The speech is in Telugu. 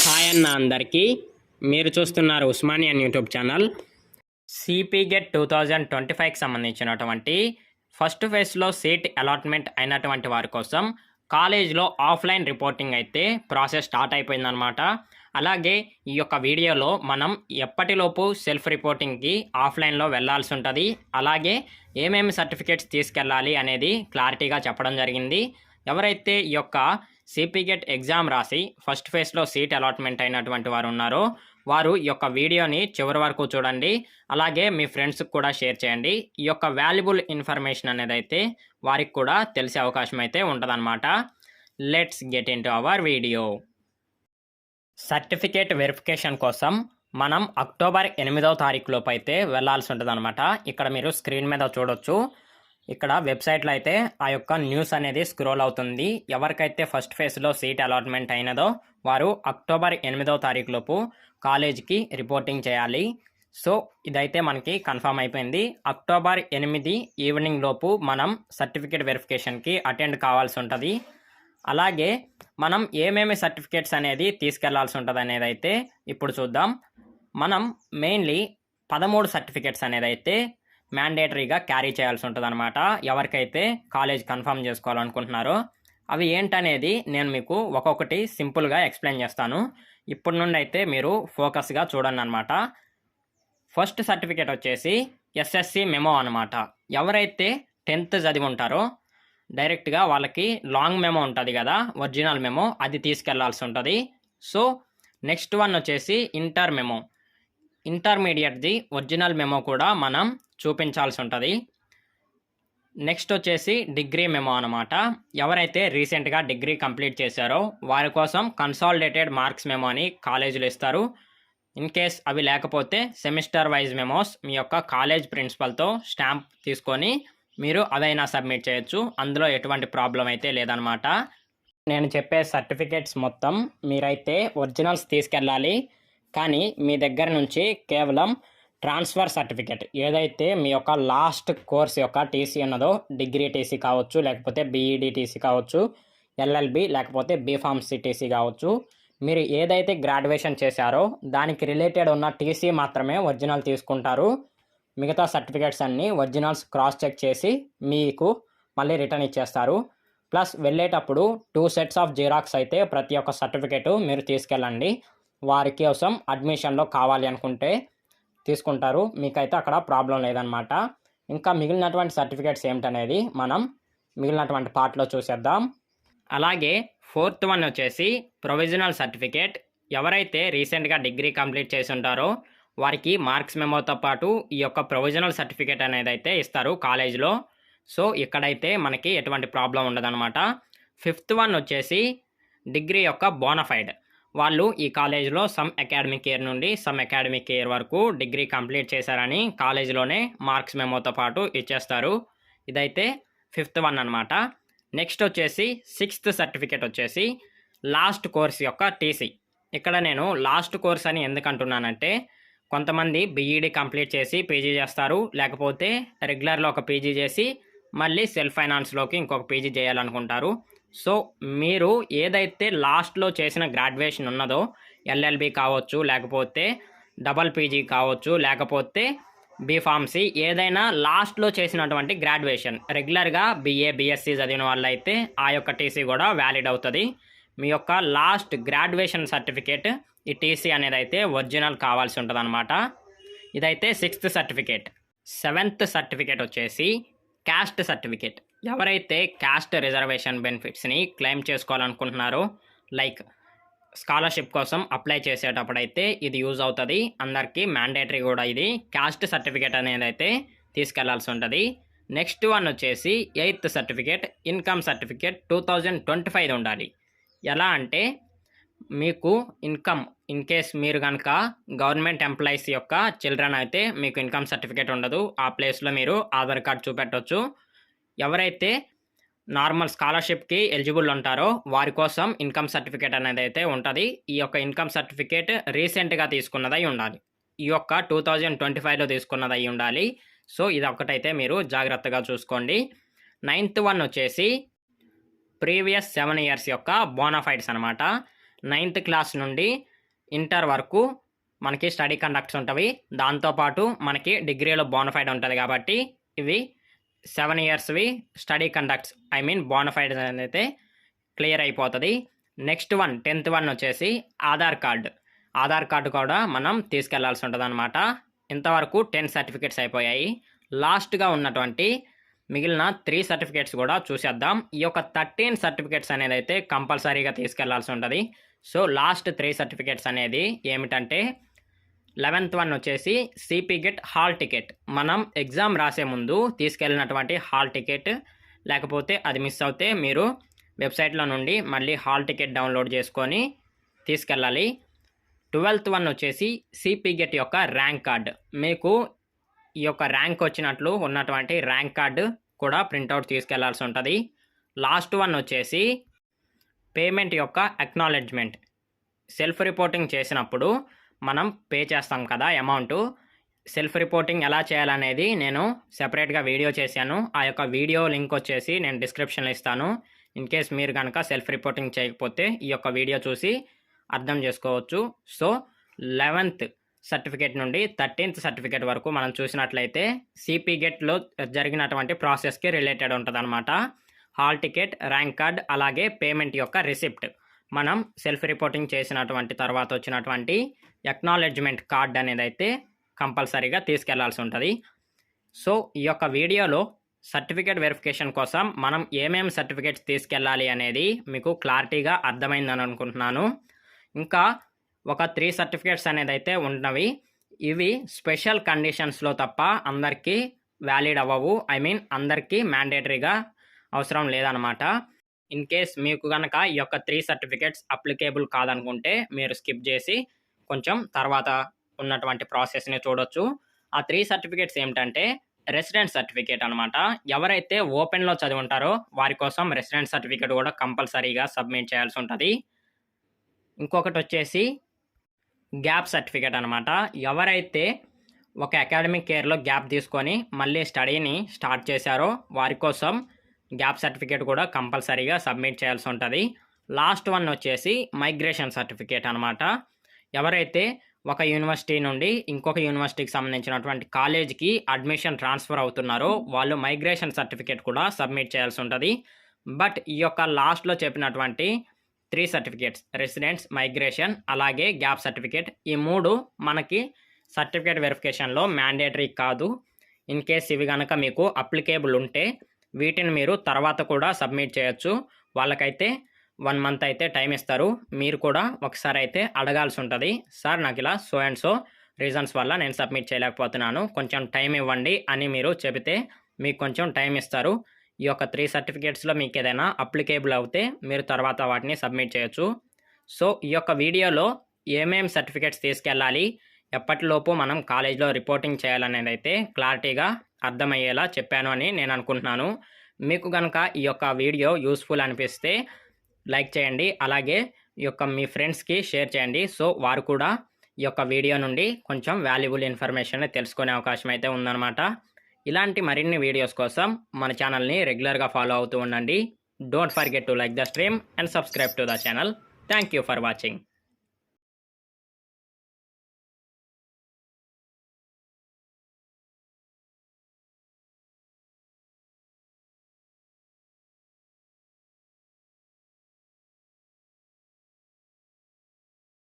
హాయ్ అన్న అందరికీ. మీరు చూస్తున్నారు ఉస్మానియన్ యూట్యూబ్ ఛానల్. సిపిగెట్ 2025కి సంబంధించినటువంటి ఫస్ట్ ఫేజ్లో సీట్ అలాట్మెంట్ అయినటువంటి వారి కోసం కాలేజ్లో ఆఫ్లైన్ రిపోర్టింగ్ అయితే ప్రాసెస్ స్టార్ట్ అయిపోయిందనమాట. అలాగే ఈ యొక్క వీడియోలో మనం ఎప్పటిలోపు సెల్ఫ్ రిపోర్టింగ్కి ఆఫ్లైన్లో వెళ్ళాల్సి ఉంటుంది, అలాగే ఏమేమి సర్టిఫికేట్స్ తీసుకెళ్ళాలి అనేది క్లారిటీగా చెప్పడం జరిగింది. ఎవరైతే ఈ యొక్క సిపిగెట్ ఎగ్జామ్ రాసి ఫస్ట్ ఫేజ్లో సీట్ అలాట్మెంట్ అయినటువంటి వారు ఉన్నారో వారు ఈ యొక్క వీడియోని చివరి వరకు చూడండి, అలాగే మీ ఫ్రెండ్స్కి కూడా షేర్ చేయండి. ఈ యొక్క వాల్యుబుల్ ఇన్ఫర్మేషన్ అనేది అయితే వారికి కూడా తెలిసే అవకాశం అయితే ఉంటుందన్నమాట. Let's get in to our video. Certificate verification కోసం మనం అక్టోబర్ 8వ తారీఖు లోపు అయితే వెళ్లాల్సి ఉంటుంది అనమాట. ఇక్కడ మీరు స్క్రీన్ మీద చూడొచ్చు. ఇక్కడ వెబ్సైట్లో అయితే ఆ యొక్క న్యూస్ అనేది స్క్రోల్ అవుతుంది. ఎవరికైతే ఫస్ట్ ఫేజ్లో సీట్ అలాట్మెంట్ అయినదో వారు అక్టోబర్ 8వ తారీఖు లోపు కాలేజీకి రిపోర్టింగ్ చేయాలి. సో ఇదైతే మనకి కన్ఫర్మ్ అయిపోయింది. అక్టోబర్ 8 ఈవినింగ్ లోపు మనం సర్టిఫికేట్ వెరిఫికేషన్కి అటెండ్ కావాల్సి ఉంటుంది. అలాగే మనం ఏమేమి సర్టిఫికేట్స్ అనేది తీసుకెళ్లాల్సి ఉంటుంది అనేది అయితే ఇప్పుడు చూద్దాం. మనం మెయిన్లీ 13 సర్టిఫికేట్స్ అనేది అయితే మ్యాండేటరీగా క్యారీ చేయాల్సి ఉంటుంది అనమాట. ఎవరికైతే కాలేజ్ కన్ఫర్మ్ చేసుకోవాలనుకుంటున్నారో అవి ఏంటనేది నేను మీకు ఒక్కొక్కటి సింపుల్గా ఎక్స్ప్లెయిన్ చేస్తాను. ఇప్పటి నుండి అయితే మీరు ఫోకస్గా చూడండి అనమాట. ఫస్ట్ సర్టిఫికేట్ వచ్చేసి ఎస్ఎస్సి మెమో అనమాట. ఎవరైతే 10th చదివి ఉంటారో డైరెక్ట్గా వాళ్ళకి లాంగ్ మెమో ఉంటుంది కదా, ఒరిజినల్ మెమో, అది తీసుకెళ్లాల్సి ఉంటుంది. సో నెక్స్ట్ వన్ వచ్చేసి ఇంటర్ మెమో. ఇంటర్మీడియట్ది ఒరిజినల్ మెమో కూడా మనం చూపించాల్సి ఉంటుంది. నెక్స్ట్ వచ్చేసి డిగ్రీ మెమో అనమాట. ఎవరైతే రీసెంట్గా డిగ్రీ కంప్లీట్ చేశారో వారి కోసం కన్సాలిడేటెడ్ మార్క్స్ మెమో అని కాలేజీలు ఇస్తారు. ఇన్ కేస్ అవి లేకపోతే సెమిస్టర్ వైజ్ మెమోస్ మీ యొక్క కాలేజ్ ప్రిన్సిపల్తో స్టాంప్ తీసుకొని మీరు అవైనా సబ్మిట్ చేయొచ్చు. అందులో ఎటువంటి ప్రాబ్లం అయితే లేదనమాట. నేను చెప్పే సర్టిఫికేట్స్ మొత్తం మీరైతే ఒరిజినల్స్ తీసుకెళ్ళాలి, కానీ మీ దగ్గర నుంచి కేవలం ట్రాన్స్ఫర్ సర్టిఫికేట్ ఏదైతే మీ యొక్క లాస్ట్ కోర్స్ యొక్క టీసీ ఉన్నదో, డిగ్రీ టీసీ కావచ్చు, లేకపోతే బీఈడి టీసీ కావచ్చు, ఎల్ఎల్బి లేకపోతే బీఫార్మసీ టీసీ కావచ్చు, మీరు ఏదైతే గ్రాడ్యుయేషన్ చేశారో దానికి రిలేటెడ్ ఉన్న టీసీ మాత్రమే ఒరిజినల్ తీసుకుంటారు. మిగతా సర్టిఫికేట్స్ అన్నీ ఒరిజినల్స్ క్రాస్ చెక్ చేసి మీకు మళ్ళీ రిటర్న్ ఇచ్చేస్తారు. ప్లస్ వెళ్ళేటప్పుడు 2 sets ఆఫ్ జిరాక్స్ అయితే ప్రతి ఒక్క సర్టిఫికేటు మీరు తీసుకెళ్ళండి. వారి కోసం అడ్మిషన్లో కావాలి అనుకుంటే తీసుకుంటారు, మీకైతే అక్కడ ప్రాబ్లం లేదనమాట. ఇంకా మిగిలినటువంటి సర్టిఫికేట్స్ ఏమిటనేది మనం మిగిలినటువంటి పార్ట్లో చూసేద్దాం. అలాగే 4th వన్ వచ్చేసి ప్రొవిజనల్ సర్టిఫికేట్. ఎవరైతే రీసెంట్గా డిగ్రీ కంప్లీట్ చేసి ఉంటారో వారికి మార్క్స్ మెమోతో పాటు ఈ యొక్క ప్రొవిజనల్ సర్టిఫికేట్ అనేది అయితే ఇస్తారు కాలేజ్లో. సో ఇక్కడైతే మనకి ఎటువంటి ప్రాబ్లం ఉండదన్నమాట. 5th వన్ వచ్చేసి డిగ్రీ యొక్క బోనఫైడ్. వాళ్ళు ఈ కాలేజ్లో సమ్ అకాడమిక్ ఇయర్ నుండి సమ్ అకాడమిక్ ఇయర్ వరకు డిగ్రీ కంప్లీట్ చేశారని కాలేజీలోనే మార్క్స్ మెమోతో పాటు ఇచ్చేస్తారు. ఇదైతే 5th వన్ అనమాట. నెక్స్ట్ వచ్చేసి 6th సర్టిఫికేట్ వచ్చేసి లాస్ట్ కోర్స్ యొక్క టీసీ. ఇక్కడ నేను లాస్ట్ కోర్స్ అని ఎందుకు అంటున్నానంటే కొంతమంది బీఈడి కంప్లీట్ చేసి పీజీ చేస్తారు, లేకపోతే రెగ్యులర్లో ఒక పీజీ చేసి మళ్ళీ సెల్ఫ్ ఫైనాన్స్లోకి ఇంకొక పీజీ చేయాలనుకుంటారు. సో మీరు ఏదైతే లాస్ట్లో చేసిన గ్రాడ్యుయేషన్ ఉన్నదో, ఎల్ఎల్బి కావచ్చు, లేకపోతే డబల్ పీజీ కావచ్చు, లేకపోతే బీఫార్మసీ, ఏదైనా లాస్ట్లో చేసినటువంటి గ్రాడ్యుయేషన్, రెగ్యులర్గా బీఏ బీఎస్సీ చదివిన వాళ్ళైతే ఆ యొక్క టీసీ కూడా వ్యాలిడ్ అవుతుంది. మీ యొక్క లాస్ట్ గ్రాడ్యుయేషన్ సర్టిఫికేట్ ఈ టీసీ అనేది అయితే ఒరిజినల్ కావాల్సి ఉంటుంది అనమాట. ఇదైతే 6th సర్టిఫికేట్. 7th సర్టిఫికేట్ వచ్చేసి క్యాస్ట్ సర్టిఫికేట్. ఎవరైతే క్యాస్ట్ రిజర్వేషన్ బెనిఫిట్స్ని క్లెయిమ్ చేసుకోవాలనుకుంటున్నారో, లైక్ స్కాలర్షిప్ కోసం అప్లై చేసేటప్పుడైతే ఇది యూజ్ అవుతుంది. అందరికీ మ్యాండేటరీ కూడా ఇది క్యాస్ట్ సర్టిఫికేట్ అనేది అయితే తీసుకెళ్లాల్సి ఉంటుంది. నెక్స్ట్ వన్ వచ్చేసి 8th సర్టిఫికేట్ ఇన్కమ్ సర్టిఫికేట్ 2025 ఉండాలి. ఎలా అంటే మీకు ఇన్కమ్ ఇన్ కేస్ మీరు కనుక గవర్నమెంట్ ఎంప్లాయీస్ యొక్క చిల్డ్రన్ అయితే మీకు ఇన్కమ్ సర్టిఫికేట్ ఉండదు. ఆ ప్లేస్లో మీరు ఆధార్ కార్డ్ చూపెట్టవచ్చు. ఎవరైతే నార్మల్ స్కాలర్షిప్కి ఎలిజిబుల్ ఉంటారో వారి కోసం ఇన్కమ్ సర్టిఫికేట్ అనేది అయితే ఉంటుంది. ఈ యొక్క ఇన్కమ్ సర్టిఫికేట్ రీసెంట్గా తీసుకున్నదై ఉండాలి. ఈ యొక్క 2025లో తీసుకున్నదై ఉండాలి. సో ఇది ఒకటైతే మీరు జాగ్రత్తగా చూసుకోండి. 9th వన్ వచ్చేసి ప్రీవియస్ 7 years యొక్క బోనాఫైడ్స్ అనమాట. 9th క్లాస్ నుండి ఇంటర్ వరకు మనకి స్టడీ కండక్ట్స్ ఉంటవి. దాంతోపాటు మనకి డిగ్రీలో బోనఫైడ్ ఉంటుంది కాబట్టి ఇవి 7 ఇయర్స్వి స్టడీ కండక్ట్స్ బోనఫైడ్ అనేది క్లియర్ అయిపోతుంది. నెక్స్ట్ 10th వన్ వచ్చేసి ఆధార్ కార్డు కూడా మనం తీసుకెళ్లాల్సి ఉంటుంది అనమాట. ఇంతవరకు 10 సర్టిఫికేట్స్ అయిపోయాయి. లాస్ట్గా ఉన్నటువంటి మిగిలిన 3 సర్టిఫికేట్స్ కూడా చూసేద్దాం. ఈ యొక్క 13 సర్టిఫికేట్స్ అనేది అయితే కంపల్సరీగా తీసుకెళ్లాల్సి ఉంటుంది. సో లాస్ట్ 3 సర్టిఫికేట్స్ అనేది ఏమిటంటే 11th వన్ వచ్చేసి సిపి గెట్ హాల్ టికెట్. మనం ఎగ్జామ్ రాసే ముందు తీసుకెళ్ళినటువంటి హాల్ టికెట్, లేకపోతే అది మిస్ అవుతే మీరు వెబ్సైట్లో నుండి మళ్ళీ హాల్ టికెట్ డౌన్లోడ్ చేసుకొని తీసుకెళ్ళాలి. 12th వన్ వచ్చేసి సిపి గెట్ యొక్క ర్యాంక్ కార్డ్. మీకు ఈ యొక్క ర్యాంక్ వచ్చినట్లు ఉన్నటువంటి ర్యాంక్ కార్డు కూడా ప్రింట్అవుట్ తీసుకెళ్లాల్సి ఉంటుంది. లాస్ట్ వన్ వచ్చేసి పేమెంట్ యొక్క అక్నాలెడ్జ్మెంట్. సెల్ఫ్ రిపోర్టింగ్ చేసినప్పుడు మనం పే చేస్తాం కదా అమౌంట్. సెల్ఫ్ రిపోర్టింగ్ ఎలా చేయాలనేది నేను సెపరేట్గా వీడియో చేశాను. ఆ యొక్క వీడియో లింక్ వచ్చేసి నేను డిస్క్రిప్షన్లో ఇస్తాను. ఇన్ కేస్ మీరు కనుక సెల్ఫ్ రిపోర్టింగ్ చేయకపోతే ఈ యొక్క వీడియో చూసి అర్థం చేసుకోవచ్చు. సో 11th సర్టిఫికేట్ నుండి 13th సర్టిఫికేట్ వరకు మనం చూసినట్లయితే సిపి గెట్లో జరిగినటువంటి ప్రాసెస్కి రిలేటెడ్ ఉంటుంది అనమాట. హాల్ టికెట్, ర్యాంక్ కార్డ్, అలాగే పేమెంట్ యొక్క రిసిప్ట్. మనం సెల్ఫ్ రిపోర్టింగ్ చేసినటువంటి తర్వాత వచ్చినటువంటి అక్నాలెడ్జ్మెంట్ కార్డ్ అనేది అయితే కంపల్సరీగా తీసుకెళ్లాల్సి ఉంటుంది. సో ఈ యొక్క వీడియోలో సర్టిఫికేట్ వెరిఫికేషన్ కోసం మనం ఏమేమి సర్టిఫికేట్స్ తీసుకెళ్ళాలి అనేది మీకు క్లారిటీగా అర్థమైందని అనుకుంటున్నాను. ఇంకా ఒక 3 సర్టిఫికేట్స్ అనేది అయితే ఉన్నవి. ఇవి స్పెషల్ కండిషన్స్లో తప్ప అందరికీ వ్యాలిడ్ అవ్వవు. అందరికీ మ్యాండేటరీగా అవసరం లేదనమాట. ఇన్ కేస్ మీకు కనుక ఈ యొక్క 3 సర్టిఫికేట్స్ అప్లికేబుల్ కాదనుకుంటే మీరు స్కిప్ చేసి కొంచెం తర్వాత ఉన్నటువంటి ప్రాసెస్ని చూడొచ్చు. ఆ 3 సర్టిఫికేట్స్ ఏమిటంటే రెసిడెంట్ సర్టిఫికేట్ అనమాట. ఎవరైతే ఓపెన్లో చదివి ఉంటారో వారి కోసం రెసిడెంట్ సర్టిఫికేట్ కూడా కంపల్సరీగా సబ్మిట్ చేయాల్సి ఉంటుంది. ఇంకొకటి వచ్చేసి గ్యాప్ సర్టిఫికేట్ అనమాట. ఎవరైతే ఒక అకాడమిక్ ఇయర్లో గ్యాప్ తీసుకొని మళ్ళీ స్టడీని స్టార్ట్ చేశారో వారి కోసం గ్యాప్ సర్టిఫికేట్ కూడా కంపల్సరీగా సబ్మిట్ చేయాల్సి ఉంటుంది. లాస్ట్ వన్ వచ్చేసి మైగ్రేషన్ సర్టిఫికేట్ అనమాట. ఎవరైతే ఒక యూనివర్సిటీ నుండి ఇంకొక యూనివర్సిటీకి సంబంధించినటువంటి కాలేజీకి అడ్మిషన్ ట్రాన్స్ఫర్ అవుతున్నారో వాళ్ళు మైగ్రేషన్ సర్టిఫికేట్ కూడా సబ్మిట్ చేయాల్సి ఉంటుంది. బట్ ఈ యొక్క లాస్ట్లో చెప్పినటువంటి 3 సర్టిఫికేట్స్ రెసిడెంట్స్, మైగ్రేషన్, అలాగే గ్యాప్ సర్టిఫికేట్, ఈ 3 మనకి సర్టిఫికేట్ వెరిఫికేషన్లో మ్యాండేటరీ కాదు. ఇన్ కేస్ ఇవి కనుక మీకు అప్లికేబుల్ ఉంటే వీటిని మీరు తర్వాత కూడా సబ్మిట్ చేయొచ్చు. వాళ్ళకైతే 1 మంత్ అయితే టైం ఇస్తారు. మీరు కూడా ఒకసారి అయితే అడగాల్సి ఉంటుంది, సార్ నాకు ఇలా సో అండ్ సో రీజన్స్ వల్ల నేను సబ్మిట్ చేయలేకపోతున్నాను, కొంచెం టైం ఇవ్వండి అని మీరు చెబితే మీకు కొంచెం టైం ఇస్తారు. ఈ యొక్క 3 సర్టిఫికేట్స్లో మీకు ఏదైనా అప్లికేబుల్ అవుతే మీరు తర్వాత వాటిని సబ్మిట్ చేయొచ్చు. సో ఈ యొక్క వీడియోలో ఏమేమి సర్టిఫికేట్స్ తీసుకెళ్ళాలి, ఎప్పటిలోపు మనం కాలేజ్లో రిపోర్టింగ్ చేయాలనేది అయితే క్లారిటీగా అర్థమయ్యేలా చెప్పాను అని నేను అనుకుంటున్నాను. మీకు కనుక ఈ యొక్క వీడియో యూస్ఫుల్ అనిపిస్తే లైక్ చేయండి, అలాగే ఈ యొక్క మీ ఫ్రెండ్స్కి షేర్ చేయండి. సో వారు కూడా ఈ యొక్క వీడియో నుండి కొంచెం వాల్యుబుల్ ఇన్ఫర్మేషన్ తెలుసుకునే అవకాశం అయితే ఉందన్నమాట. ఇలాంటి మరిన్ని వీడియోస్ కోసం మన ఛానల్ని రెగ్యులర్గా ఫాలో అవుతూ ఉండండి. Don't forget to like the stream and subscribe to the channel. Thank you for watching.